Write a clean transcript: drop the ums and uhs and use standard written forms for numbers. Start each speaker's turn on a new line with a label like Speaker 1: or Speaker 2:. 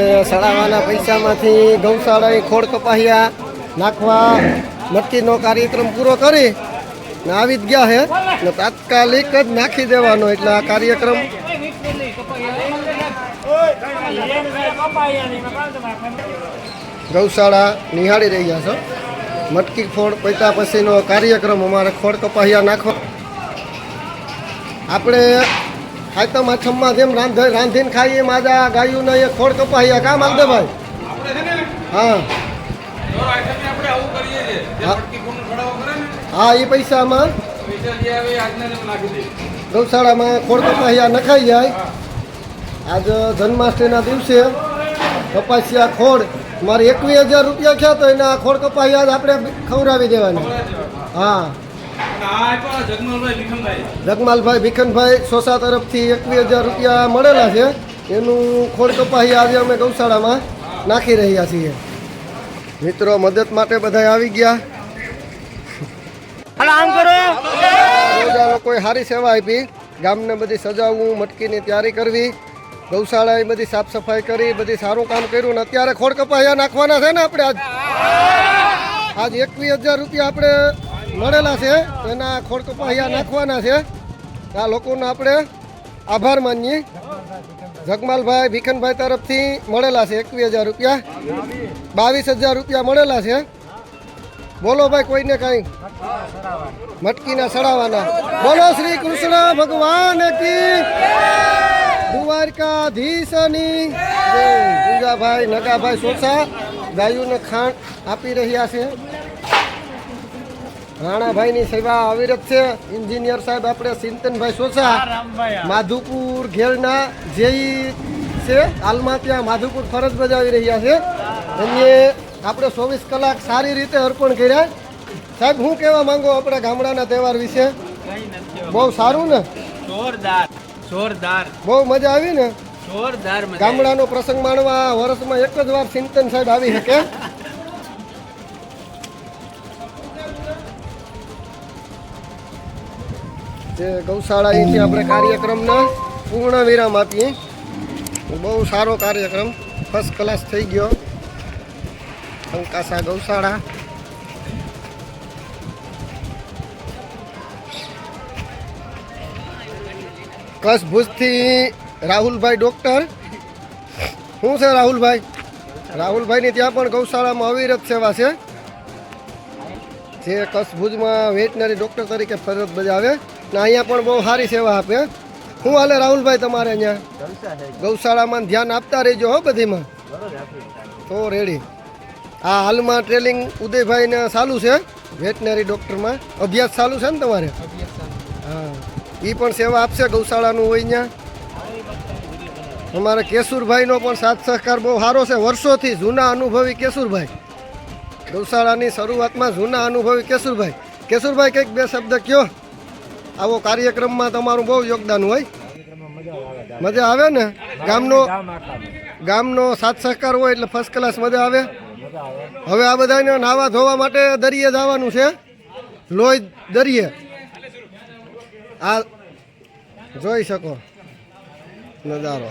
Speaker 1: આપણે સડાવાના પૈસામાંથી ગૌશાળા ખોડ કપાહિયા નાખવા નક્કીનો કાર્યક્રમ પૂરો કરી ને આવી જ ગયા છે ને તાત્કાલિક જ નાખી દેવાનો એટલે આ કાર્યક્રમ ગૌશાળા નિહાળી રહ્યા છો મટકી ખોડ પૈતા પછીનો કાર્યક્રમ અમારે ખોડ કપાહિયા નાખવા આપણે ખાયતમ આઠમમાં જેમ રાંધીને ખાઈએ માજા ગાયું ને એ ખોડ કપાહિયા કામ આવશે ભાઈ હા હા એ પૈસામાં ગૌશાળામાં ખોડ કપાહિયા નખાઈ જાય આજ જન્માષ્ટમીના દિવસે કપાસિયા ખોડ મારે 21,000 રૂપિયા થયા તો એના ખોડ કપાહિયા આપણે ખવડાવી દેવાના હા જગમાલભાઈ ભીખનભાઈ સોસા તરફથી 21,000 રૂપિયા મળેલા છે એનું ખોડ કપાહિયા આજે અમે ગૌશાળામાં નાખી રહ્યા છીએ મિત્રો મદદ માટે બધા આવી ગયા લોકોએ સારી સેવા આપી ગામને બધી સજાવવું મટકીની તૈયારી કરવી ગૌશાળાએ બધી સાફ સફાઈ કરી બધી સારું કામ કર્યું ને અત્યારે ખોડ કપાહિયા નાખવાના છે ને આપણે આજ 21,000 રૂપિયા આપણે મળેલા છે એના ખોડ કપાહિયા નાખવાના છે આ લોકોનો આપણે આભાર માનીએ જગમાલભાઈ ભીખનભાઈ તરફથી મળેલા છે 21,000 રૂપિયા 22,000 રૂપિયા મળેલા છે બોલો ભાઈ કોઈને કાંઈ મટકીના સડાવાના બોલો શ્રી કૃષ્ણ ભગવાન કી દ્વારકાધીશની જય પૂજાભાઈ નગાભાઈ સોસા ગાયોને ખાંડ આપી રહ્યા છે રાણાભાઈની સેવા અવિરત છે એન્જિનિયર સાહેબ આપણે ચિંતનભાઈ સોસા માધુપુર ઘેરના જેઈ છે હાલમાં ત્યાં માધુપુર ફરજ બજાવી રહ્યા છે એને આપણે 24 કલાક સારી રીતે અર્પણ કર્યા સાહેબ હું કહેવા માંગો આપણા ગામડાના તહેવાર વિશે બહુ સારું ને જોરદાર બહુ મજા આવી ને જોરદાર ગામડાનો પ્રસંગ માણવા વર્ષમાં એક જ વાર ચિંતન સાહેબ આવી શકે જે ગૌશાળા અહીંથી આપણે કાર્યક્રમને પૂર્ણ વિરામ આપીએ બહુ સારો કાર્યક્રમ ફર્સ્ટ ક્લાસ થઈ ગયો કંકાસા ગૌશાળા કચ્છ ભુજથી રાહુલભાઈ ડૉક્ટર શું છે રાહુલભાઈની ત્યાં પણ ગૌશાળામાં અવિરત સેવા છે જે કચ્છ ભુજમાં વેટનરી ડૉક્ટર તરીકે ફરજ બજાવે ને અહીંયા પણ બહુ સારી સેવા આપે શું હાલે રાહુલભાઈ તમારે અહીંયા ગૌશાળામાં ધ્યાન આપતા રહેજો હો બધીમાં તો રેડી આ હાલમાં ટ્રેનિંગ ઉદયભાઈને ચાલુ છે વેટનરી ડૉક્ટરમાં અભ્યાસ ચાલુ છે ને તમારે હા એ પણ સેવા આપશે ગૌશાળાનું હોય અહીંયા અમારે કેશુરભાઈનો પણ સાથ સહકાર બહુ સારો છે વર્ષોથી જૂના અનુભવી કેશુરભાઈ ગૌશાળાની શરૂઆતમાં જૂના અનુભવી કેશુરભાઈ કંઈક બે શબ્દ કયો આવો કાર્યક્રમમાં તમારું બહુ યોગદાન હોય મજા આવે ને ગામનો સાથ સહકાર હોય એટલે ફર્સ્ટ ક્લાસ મજા આવે હવે આ બધાને નાવા ધોવા માટે દરિયે જવાનું છે લોહી દરિયે આ જોઈ શકો નજારો